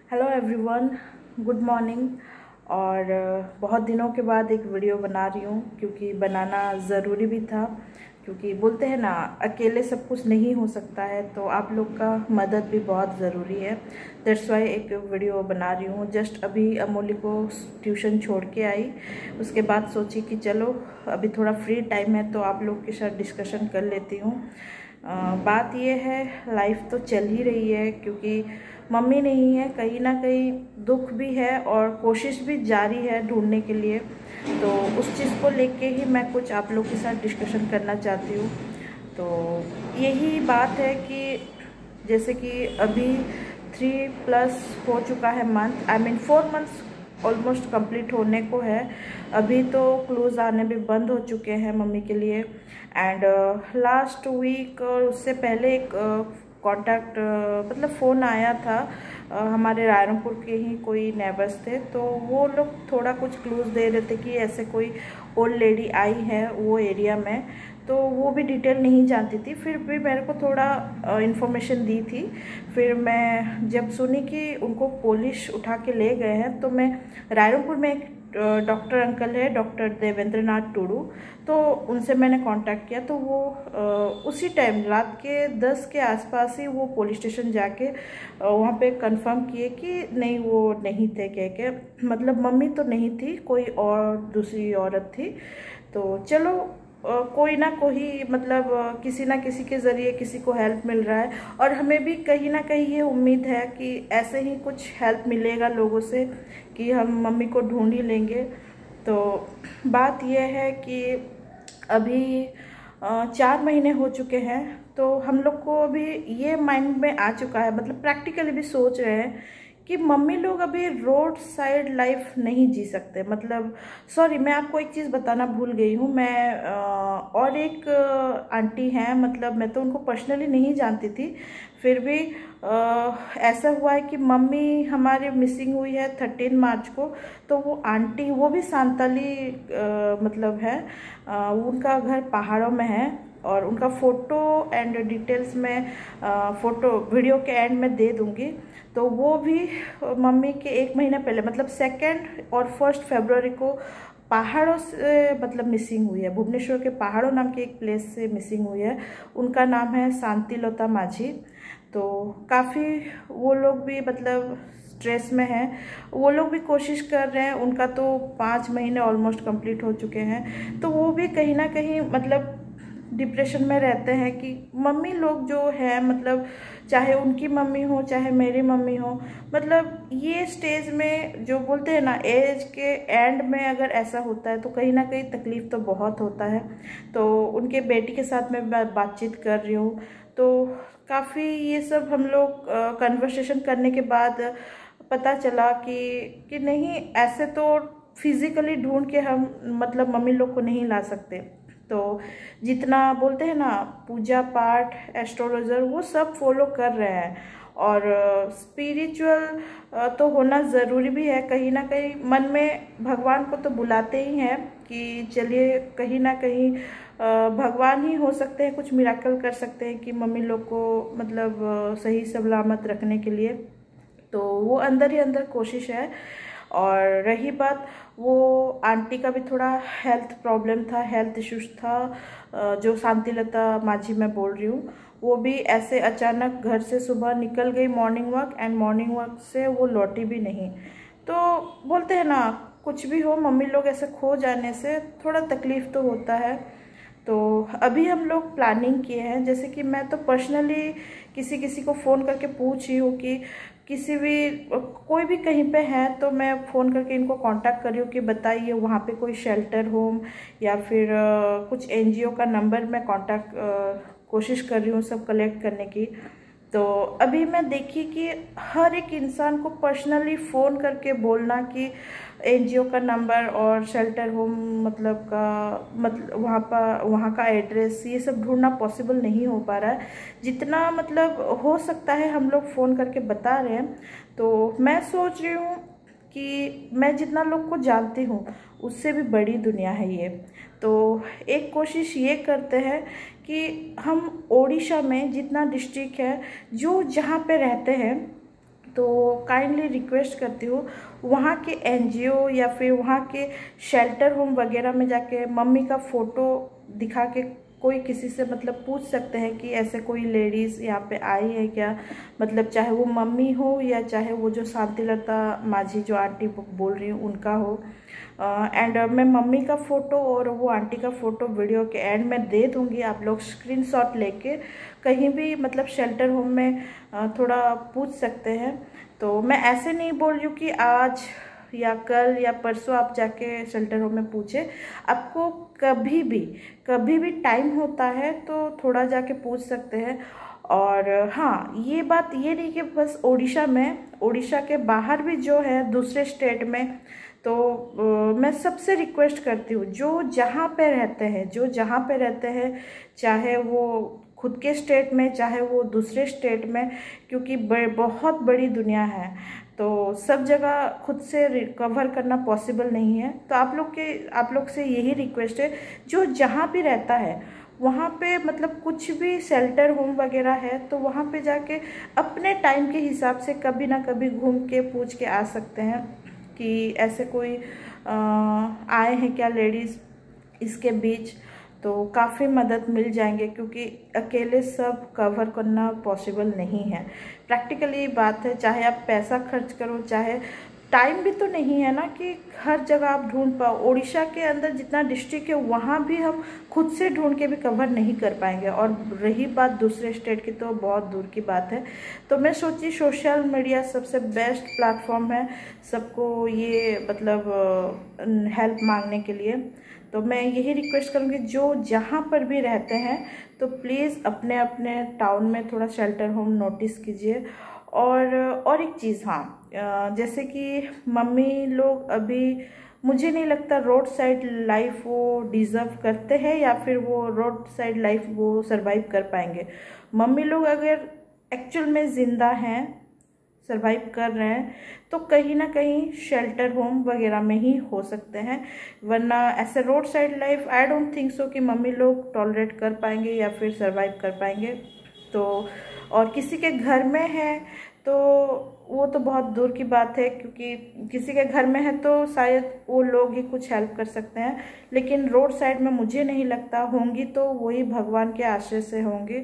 Hello everyone, good morning. और बहुत दिनों के बाद एक वीडियो बना रही हूँ क्योंकि बनाना ज़रूरी भी था। क्योंकि बोलते हैं ना, अकेले सब कुछ नहीं हो सकता है, तो आप लोग का मदद भी बहुत ज़रूरी है। दैट्स वाई एक वीडियो बना रही हूँ। जस्ट अभी अमोली को ट्यूशन छोड़ के आई, उसके बाद सोची कि चलो अभी थोड़ा फ्री टाइम है तो आप लोग के साथ डिस्कशन कर लेती हूँ। बात ये है, लाइफ तो चल ही रही है क्योंकि मम्मी नहीं है, कहीं ना कहीं दुख भी है और कोशिश भी जारी है ढूंढने के लिए। तो उस चीज़ को लेके ही मैं कुछ आप लोग के साथ डिस्कशन करना चाहती हूँ। तो यही बात है कि जैसे कि अभी 3+ हो चुका है month, I mean 4 months almost complete होने को है। अभी तो क्लूज़ आने भी बंद हो चुके हैं मम्मी के लिए। एंड लास्ट वीक और उससे पहले एक कांटेक्ट मतलब फ़ोन आया था। हमारे रायरंगपुर के ही कोई नेबर्स थे, तो वो लोग थोड़ा कुछ क्लूज़ दे रहे थे कि ऐसे कोई ओल्ड लेडी आई है वो एरिया में। तो वो भी डिटेल नहीं जानती थी, फिर भी मेरे को थोड़ा इन्फॉर्मेशन दी थी। फिर मैं जब सुनी कि उनको पुलिस उठा के ले गए हैं, तो मैं रायरंगपुर में एक डॉक्टर अंकल है, डॉक्टर देवेंद्र नाथ टूडू, तो उनसे मैंने कांटेक्ट किया। तो वो उसी टाइम रात के 10 के आसपास ही वो पुलिस स्टेशन जाके वहाँ पे कंफर्म किए कि नहीं वो नहीं थे, कह के मतलब मम्मी तो नहीं थी, कोई और दूसरी औरत थी। तो चलो कोई ना कोई मतलब किसी ना किसी के ज़रिए किसी को हेल्प मिल रहा है, और हमें भी कहीं ना कहीं ये उम्मीद है कि ऐसे ही कुछ हेल्प मिलेगा लोगों से कि हम मम्मी को ढूंढ ही लेंगे। तो बात यह है कि अभी 4 महीने हो चुके हैं, तो हम लोग को अभी ये माइंड में आ चुका है, मतलब प्रैक्टिकली भी सोच रहे हैं कि मम्मी लोग अभी रोड साइड लाइफ नहीं जी सकते। मतलब सॉरी, मैं आपको एक चीज़ बताना भूल गई हूँ। मैं और एक आंटी हैं, मतलब मैं तो उनको पर्सनली नहीं जानती थी, फिर भी ऐसा हुआ है कि मम्मी हमारे मिसिंग हुई है 13 मार्च को। तो वो आंटी, वो भी सांताली मतलब है, उनका घर पहाड़ों में है, और उनका फ़ोटो एंड डिटेल्स में फ़ोटो वीडियो के एंड में दे दूँगी। तो वो भी मम्मी के 1 महीना पहले, मतलब 2 और 1 फरवरी को पहाड़ों से मतलब मिसिंग हुई है। भुवनेश्वर के पहाड़ों नाम के एक प्लेस से मिसिंग हुई है। उनका नाम है शांतिलता माझी। तो काफ़ी वो लोग भी मतलब स्ट्रेस में हैं, वो लोग भी कोशिश कर रहे हैं। उनका तो 5 महीने ऑलमोस्ट कंप्लीट हो चुके हैं, तो वो भी कहीं ना कहीं मतलब डिप्रेशन में रहते हैं कि मम्मी लोग जो है, मतलब चाहे उनकी मम्मी हो चाहे मेरी मम्मी हो, मतलब ये स्टेज में जो बोलते हैं ना, एज के एंड में अगर ऐसा होता है तो कहीं ना कहीं तकलीफ़ तो बहुत होता है। तो उनके बेटी के साथ मैं बातचीत कर रही हूँ, तो काफ़ी ये सब हम लोग कन्वर्सेशन करने के बाद पता चला कि नहीं, ऐसे तो फिज़िकली ढूंढ के हम मतलब मम्मी लोग को नहीं ला सकते। तो जितना बोलते हैं ना, पूजा पाठ, एस्ट्रोलॉजर, वो सब फॉलो कर रहे हैं। और स्पिरिचुअल तो होना ज़रूरी भी है। कहीं ना कहीं मन में भगवान को तो बुलाते ही हैं कि चलिए कहीं ना कहीं भगवान ही हो सकते हैं, कुछ मिराकल कर सकते हैं कि मम्मी लोग को मतलब सही सलामत रखने के लिए। तो वो अंदर ही अंदर कोशिश है। और रही बात, वो आंटी का भी थोड़ा हेल्थ प्रॉब्लम था, हेल्थ इश्यूज था। जो शांतिलता माझी मैं बोल रही हूँ, वो भी ऐसे अचानक घर से सुबह निकल गई morning walk, and morning walk से वो लौटी भी नहीं। तो बोलते हैं ना, कुछ भी हो, मम्मी लोग ऐसे खो जाने से थोड़ा तकलीफ़ तो होता है। तो अभी हम लोग प्लानिंग किए हैं, जैसे कि मैं तो पर्सनली किसी किसी को फ़ोन करके पूछ रही हूँ कि किसी भी कोई भी कहीं पे है, तो मैं फ़ोन करके इनको कांटेक्ट कर रही हूँ कि बताइए वहाँ पे कोई शेल्टर होम या फिर कुछ एनजीओ का नंबर मैं कांटेक्ट कोशिश कर रही हूँ सब कलेक्ट करने की। तो अभी मैं देखी कि हर एक इंसान को पर्सनली फ़ोन करके बोलना कि एनजीओ का नंबर और शेल्टर होम मतलब वहाँ का एड्रेस, ये सब ढूंढना पॉसिबल नहीं हो पा रहा है। जितना मतलब हो सकता है हम लोग फ़ोन करके बता रहे हैं। तो मैं सोच रही हूँ कि मैं जितना लोग को जानती हूँ उससे भी बड़ी दुनिया है ये। तो एक कोशिश ये करते हैं कि हम ओडिशा में जितना डिस्ट्रिक्ट है, जो जहाँ पे रहते हैं, तो काइंडली रिक्वेस्ट करती हूँ वहाँ के एनजीओ या फिर वहाँ के शेल्टर होम वगैरह में जाके मम्मी का फ़ोटो दिखा के कोई किसी से मतलब पूछ सकते हैं कि ऐसे कोई लेडीज़ यहाँ पे आई है क्या, मतलब चाहे वो मम्मी हो या चाहे वो जो शांतिलता माझी जो आंटी बोल रही हूँ उनका हो। एंड मैं मम्मी का फ़ोटो और वो आंटी का फ़ोटो वीडियो के एंड में दे दूँगी, आप लोग स्क्रीनशॉट लेके कहीं भी मतलब शेल्टर होम में थोड़ा पूछ सकते हैं। तो मैं ऐसे नहीं बोल रही हूँ कि आज या कल या परसों आप जाके शेल्टर होम में पूछे, आपको कभी भी टाइम होता है तो थोड़ा जाके पूछ सकते हैं। और हाँ, ये बात ये नहीं कि बस उड़ीसा के बाहर भी जो है दूसरे स्टेट में, तो मैं सबसे रिक्वेस्ट करती हूँ जो जहाँ पे रहते हैं चाहे वो खुद के स्टेट में चाहे वो दूसरे स्टेट में, क्योंकि बहुत बड़ी दुनिया है तो सब जगह खुद से रिकवर करना पॉसिबल नहीं है। तो आप लोग से यही रिक्वेस्ट है जो जहाँ भी रहता है वहाँ पे मतलब कुछ भी शेल्टर होम वगैरह है तो वहाँ पे जाके अपने टाइम के हिसाब से कभी ना कभी घूम के पूछ के आ सकते हैं कि ऐसे कोई आए हैं क्या लेडीज़ इसके बीच, तो काफ़ी मदद मिल जाएंगे क्योंकि अकेले सब कवर करना पॉसिबल नहीं है। प्रैक्टिकली बात है, चाहे आप पैसा खर्च करो चाहे टाइम भी तो नहीं है ना कि हर जगह आप ढूंढ पाओ। उड़ीसा के अंदर जितना डिस्ट्रिक्ट है वहाँ भी हम खुद से ढूंढ के भी कवर नहीं कर पाएंगे, और रही बात दूसरे स्टेट की तो बहुत दूर की बात है। तो मैं सोची सोशल मीडिया सबसे बेस्ट प्लेटफॉर्म है सबको ये मतलब हेल्प मांगने के लिए। तो मैं यही रिक्वेस्ट करूँगी जो जहाँ पर भी रहते हैं तो प्लीज़ अपने अपने टाउन में थोड़ा शेल्टर होम नोटिस कीजिए। और एक चीज़, हाँ, जैसे कि मम्मी लोग अभी मुझे नहीं लगता रोड साइड लाइफ वो डिज़र्व करते हैं या फिर वो रोड साइड लाइफ वो सरवाइव कर पाएंगे। मम्मी लोग अगर एक्चुअल में ज़िंदा हैं, सरवाइव कर रहे हैं, तो कहीं ना कहीं शेल्टर होम वगैरह में ही हो सकते हैं, वरना ऐसे road side life I don't think so कि मम्मी लोग टॉलरेट कर पाएंगे या फिर सरवाइव कर पाएंगे। तो और किसी के घर में है तो वो तो बहुत दूर की बात है, क्योंकि किसी के घर में है तो शायद वो लोग ही कुछ हेल्प कर सकते हैं, लेकिन रोड साइड में मुझे नहीं लगता होंगी, तो वही भगवान के आश्रय से होंगी।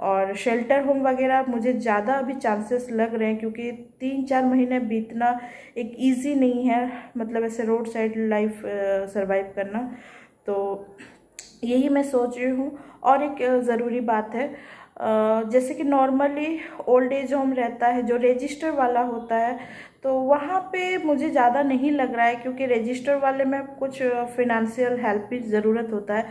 और शेल्टर होम वगैरह मुझे ज़्यादा अभी चांसेस लग रहे हैं क्योंकि 3-4 महीने बीतना एक इजी नहीं है, मतलब ऐसे रोड साइड लाइफ सरवाइव करना। तो यही मैं सोच रही हूँ। और एक ज़रूरी बात है, जैसे कि नॉर्मली ओल्ड एज होम रहता है जो रजिस्टर वाला होता है, तो वहाँ पे मुझे ज़्यादा नहीं लग रहा है क्योंकि रजिस्टर वाले में कुछ फिनेंशियल हेल्प की ज़रूरत होता है।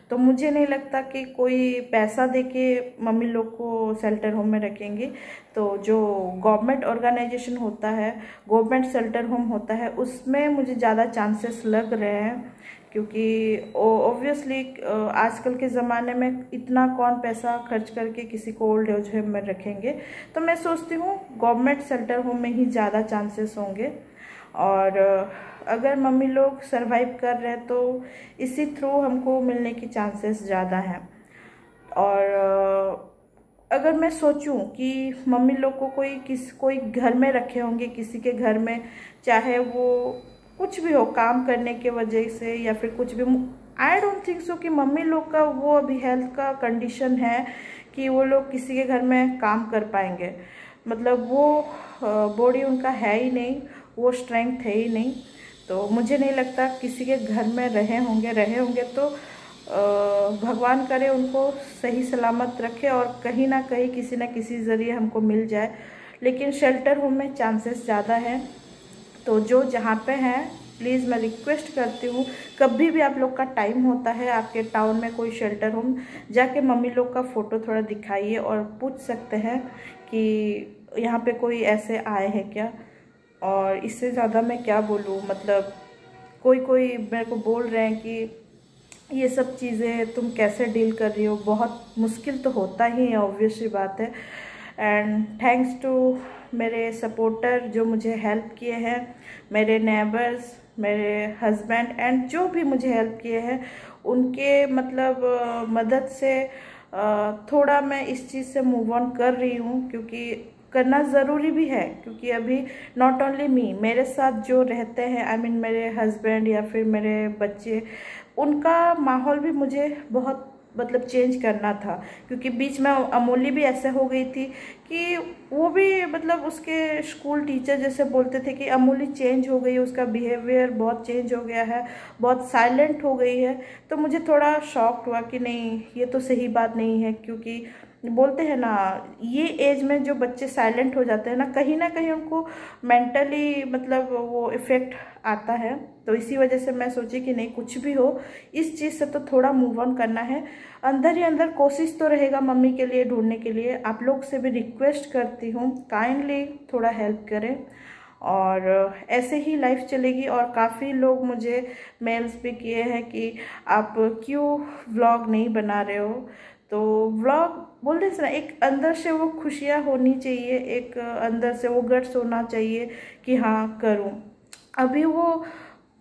तो मुझे नहीं लगता कि कोई पैसा देके मम्मी लोग को शेल्टर होम में रखेंगे। तो जो गवर्नमेंट ऑर्गेनाइजेशन होता है, गवर्नमेंट शेल्टर होम होता है, उसमें मुझे ज़्यादा चांसेस लग रहे हैं, क्योंकि ऑब्वियसली आजकल के ज़माने में इतना कौन पैसा खर्च करके किसी को ओल्ड एज होम में रखेंगे। तो मैं सोचती हूँ गवर्नमेंट शेल्टर होम में ही ज़्यादा चांसेस होंगे। और अगर मम्मी लोग सरवाइव कर रहे हैं तो इसी थ्रू हमको मिलने की चांसेस ज़्यादा हैं। और अगर मैं सोचूं कि मम्मी लोग को कोई घर में रखे होंगे किसी के घर में, चाहे वो कुछ भी हो काम करने के वजह से या फिर कुछ भी, आई डोंट थिंक सो कि मम्मी लोग का वो अभी हेल्थ का कंडीशन है कि वो लोग किसी के घर में काम कर पाएंगे, मतलब वो बॉडी उनका है ही नहीं, वो स्ट्रेंथ है ही नहीं। तो मुझे नहीं लगता किसी के घर में रहे होंगे तो भगवान करे उनको सही सलामत रखे और कहीं ना कहीं किसी न किसी ज़रिए हमको मिल जाए। लेकिन शेल्टर होम में चांसेस ज़्यादा है। तो जो जहाँ पे हैं प्लीज़ मैं रिक्वेस्ट करती हूँ, कभी भी आप लोग का टाइम होता है आपके टाउन में कोई शेल्टर होम, जाके मम्मी लोग का फ़ोटो थोड़ा दिखाइए और पूछ सकते हैं कि यहाँ पे कोई ऐसे आए हैं क्या। और इससे ज़्यादा मैं क्या बोलूँ, मतलब कोई मेरे को बोल रहे हैं कि ये सब चीज़ें तुम कैसे डील कर रही हो, बहुत मुश्किल तो होता ही है, ऑब्वियस सी बात है। एंड थैंक्स टू मेरे सपोर्टर जो मुझे हेल्प किए हैं, मेरे नेबर्स, मेरे हस्बैंड एंड जो भी मुझे हेल्प किए हैं, उनके मतलब मदद से थोड़ा मैं इस चीज़ से मूव ऑन कर रही हूँ, क्योंकि करना ज़रूरी भी है, क्योंकि अभी नॉट ओनली मी, मेरे साथ जो रहते हैं मेरे हस्बैंड या फिर मेरे बच्चे, उनका माहौल भी मुझे बहुत चेंज करना था। क्योंकि बीच में अमोली भी ऐसे हो गई थी कि वो भी उसके स्कूल टीचर जैसे बोलते थे कि अमोली चेंज हो गई है, उसका बिहेवियर बहुत चेंज हो गया है, बहुत साइलेंट हो गई है। तो मुझे थोड़ा शॉक हुआ कि नहीं, ये तो सही बात नहीं है। क्योंकि बोलते हैं ना, ये एज में जो बच्चे साइलेंट हो जाते हैं ना कहीं उनको मेंटली वो इफ़ेक्ट आता है। तो इसी वजह से मैं सोची कि नहीं, कुछ भी हो इस चीज़ से तो थोड़ा मूव ऑन करना है। अंदर ही अंदर कोशिश तो रहेगा मम्मी के लिए ढूंढने के लिए। आप लोग से भी रिक्वेस्ट करती हूँ, काइंडली थोड़ा हेल्प करें, और ऐसे ही लाइफ चलेगी। और काफ़ी लोग मुझे मेल्स भी किए हैं कि आप क्यों व्लॉग नहीं बना रहे हो। तो व्लॉग बोलते हैं ना, एक अंदर से वो खुशियाँ होनी चाहिए, एक अंदर से वो गट्स होना चाहिए कि हाँ करूँ। अभी वो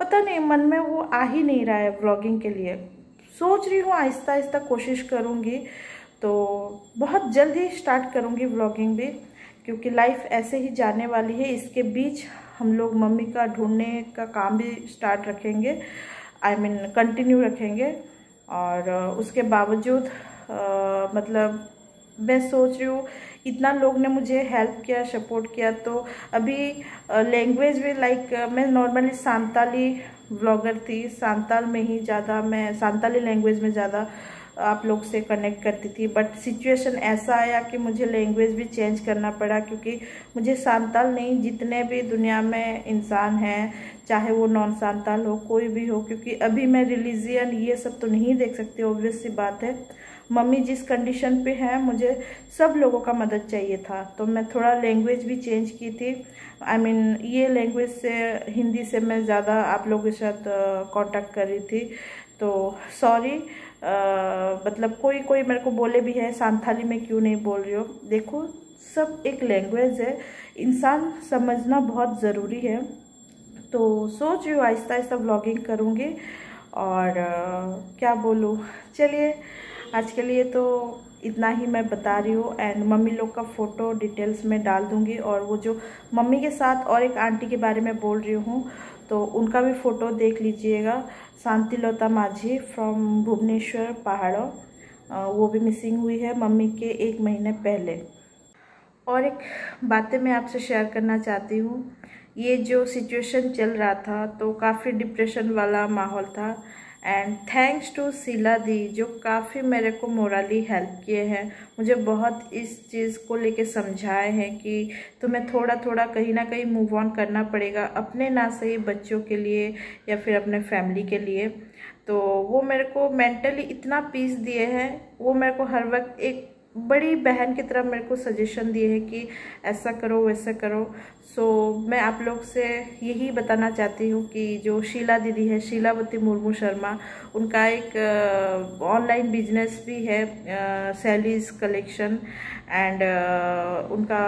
पता नहीं, मन में वो आ ही नहीं रहा है व्लॉगिंग के लिए। सोच रही हूँ आहिस्ता आहिस्ता कोशिश करूँगी, तो बहुत जल्द ही स्टार्ट करूँगी व्लॉगिंग भी, क्योंकि लाइफ ऐसे ही जाने वाली है। इसके बीच हम लोग मम्मी का ढूंढने का काम भी स्टार्ट रखेंगे, कंटिन्यू रखेंगे। और उसके बावजूद मैं सोच रही हूँ, इतना लोग ने मुझे हेल्प किया, सपोर्ट किया, तो अभी लैंग्वेज भी मैं नॉर्मली सांताली व्लॉगर थी, सांताल में ही ज़्यादा, मैं सांताली लैंग्वेज में ज़्यादा आप लोग से कनेक्ट करती थी। बट सिचुएशन ऐसा आया कि मुझे लैंग्वेज भी चेंज करना पड़ा, क्योंकि मुझे सांताल नहीं, जितने भी दुनिया में इंसान हैं, चाहे वो नॉन सांताल हो, कोई भी हो, क्योंकि अभी मैं रिलीजियन ये सब तो नहीं देख सकती, ऑब्वियस सी बात है। मम्मी जिस कंडीशन पे है, मुझे सब लोगों का मदद चाहिए था, तो मैं थोड़ा लैंग्वेज भी चेंज की थी। ये लैंग्वेज से, हिंदी से मैं ज़्यादा आप लोगों के साथ कांटेक्ट कर रही थी। तो सॉरी, कोई मेरे को बोले भी है सांथाली में क्यों नहीं बोल रही हो। देखो, सब एक लैंग्वेज है, इंसान समझना बहुत ज़रूरी है। तो सोच रही हूँ आहिस्ता आहिस्ता व्लॉगिंग करूँगी, और क्या बोलूँ। चलिए, आज के लिए तो इतना ही मैं बता रही हूँ। एंड मम्मी लोग का फ़ोटो डिटेल्स में डाल दूँगी, और वो जो मम्मी के साथ और एक आंटी के बारे में बोल रही हूँ, तो उनका भी फ़ोटो देख लीजिएगा। शांतिलता माझी फ्रॉम भुवनेश्वर पहाड़ों, वो भी मिसिंग हुई है मम्मी के 1 महीने पहले। और एक बातें मैं आपसे शेयर करना चाहती हूँ। ये जो सिचुएशन चल रहा था, तो काफ़ी डिप्रेशन वाला माहौल था। एंड थैंक्स टू शीला दी, जो काफ़ी मेरे को मोरली हेल्प किए हैं, मुझे बहुत इस चीज़ को लेके समझाए हैं कि तुम्हें थोड़ा थोड़ा कहीं ना कहीं मूव ऑन करना पड़ेगा, अपने ना सही बच्चों के लिए या फिर अपने फैमिली के लिए। तो वो मेरे को मेंटली इतना पीस दिए हैं, वो मेरे को हर वक्त एक बड़ी बहन की तरह मेरे को सजेशन दिए हैं कि ऐसा करो वैसा करो। सो मैं आप लोग से यही बताना चाहती हूँ कि जो शीला दीदी है, शीलावती मुर्मू शर्मा, उनका एक ऑनलाइन बिजनेस भी है, सैलीज कलेक्शन। एंड उनका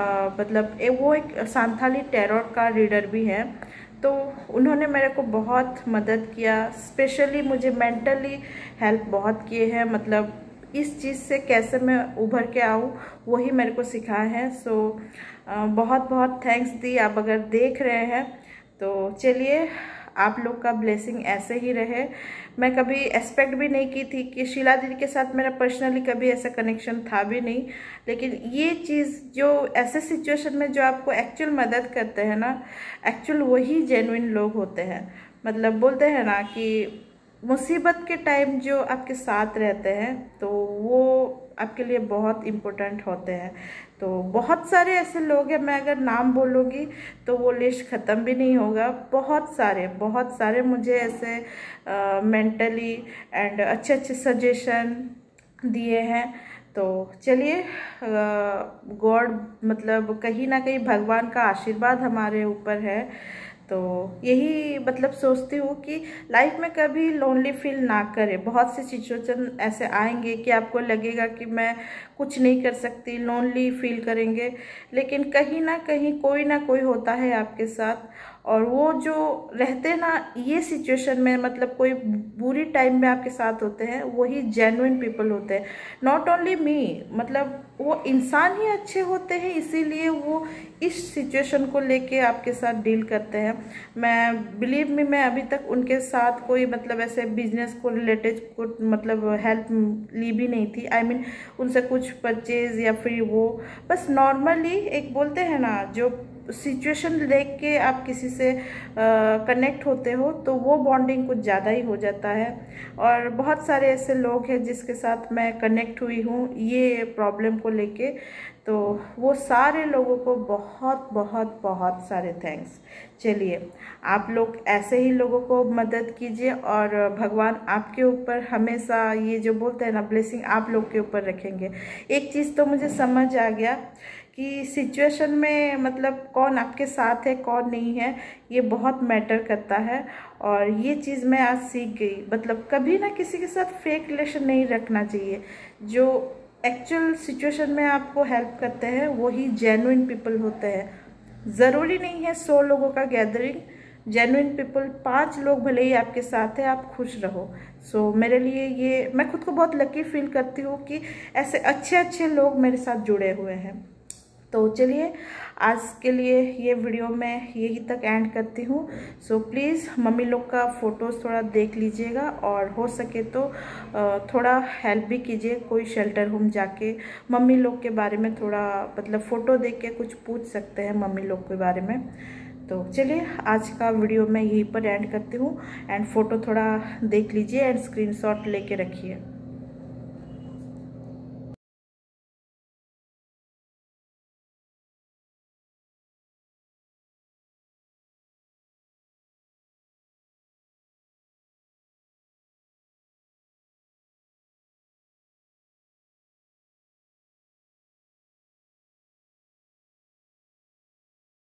वो एक सांथाली टैरोट का रीडर भी है। तो उन्होंने मेरे को बहुत मदद किया, स्पेशली मुझे मेंटली हेल्प बहुत किए हैं। इस चीज़ से कैसे मैं उभर के आऊँ, वही मेरे को सिखाया है। सो बहुत बहुत थैंक्स दी, आप अगर देख रहे हैं तो चलिए, आप लोग का ब्लेसिंग ऐसे ही रहे। मैं कभी एक्सपेक्ट भी नहीं की थी कि शीला दीदी के साथ मेरा पर्सनली कभी ऐसा कनेक्शन था भी नहीं, लेकिन ये चीज़ जो ऐसे सिचुएशन में जो आपको एक्चुअल मदद करते हैं ना, एक्चुअल वही जेन्युइन लोग होते हैं। बोलते हैं ना कि मुसीबत के टाइम जो आपके साथ रहते हैं, तो वो आपके लिए बहुत इम्पोर्टेंट होते हैं। तो बहुत सारे ऐसे लोग हैं, मैं अगर नाम बोलूँगी तो वो लिस्ट ख़त्म भी नहीं होगा। बहुत सारे मुझे ऐसे मेंटली एंड अच्छे अच्छे सजेशन दिए हैं। तो चलिए, गॉड कहीं ना कहीं भगवान का आशीर्वाद हमारे ऊपर है। तो यही सोचती हूँ कि लाइफ में कभी लोनली फील ना करें। बहुत से सिचुएशन ऐसे आएंगे कि आपको लगेगा कि मैं कुछ नहीं कर सकती, लोनली फील करेंगे, लेकिन कहीं ना कहीं कोई ना कोई होता है आपके साथ। और वो जो रहते हैं ना ये सिचुएशन में, मतलब कोई बुरी टाइम में आपके साथ होते हैं, वही जेन्युइन पीपल होते हैं। नॉट ओनली मी, मतलब वो इंसान ही अच्छे होते हैं, इसीलिए वो इस सिचुएशन को लेके आपके साथ डील करते हैं। मैं बिलीव मी, मैं अभी तक उनके साथ कोई मतलब ऐसे बिजनेस को रिलेटेड कुछ मतलब हेल्प ली भी नहीं थी। आई मीन उनसे कुछ परचेज या फिर वो बस नॉर्मली एक बोलते हैं ना, जो सिचुएशन देख के आप किसी से कनेक्ट होते हो तो वो बॉन्डिंग कुछ ज़्यादा ही हो जाता है। और बहुत सारे ऐसे लोग हैं जिसके साथ मैं कनेक्ट हुई हूँ ये प्रॉब्लम को लेके, तो वो सारे लोगों को बहुत बहुत बहुत सारे थैंक्स। चलिए, आप लोग ऐसे ही लोगों को मदद कीजिए और भगवान आपके ऊपर हमेशा ये जो बोलते हैं ना ब्लेसिंग आप लोग के ऊपर रखेंगे। एक चीज़ तो मुझे समझ आ गया कि सिचुएशन में मतलब कौन आपके साथ है कौन नहीं है, ये बहुत मैटर करता है। और ये चीज़ मैं आज सीख गई, मतलब कभी ना किसी के साथ फेक रिलेशन नहीं रखना चाहिए। जो एक्चुअल सिचुएशन में आपको हेल्प करते हैं वही जेन्युइन पीपल होते हैं। ज़रूरी नहीं है 100 लोगों का गैदरिंग, जेन्युइन पीपल 5 लोग भले ही आपके साथ है, आप खुश रहो। सो मेरे लिए ये, मैं खुद को बहुत लकी फील करती हूँ कि ऐसे अच्छे अच्छे लोग मेरे साथ जुड़े हुए हैं। तो चलिए, आज के लिए ये वीडियो मैं यही तक एंड करती हूँ। सो प्लीज़ मम्मी लोग का फ़ोटोज़ थोड़ा देख लीजिएगा और हो सके तो थोड़ा हेल्प भी कीजिए। कोई शेल्टर होम जाके मम्मी लोग के बारे में थोड़ा मतलब फ़ोटो देख के कुछ पूछ सकते हैं मम्मी लोग के बारे में। तो चलिए, आज का वीडियो मैं यहीं पर एंड करती हूँ। एंड फ़ोटो थोड़ा देख लीजिए एंड स्क्रीनशॉट लेके रखिए।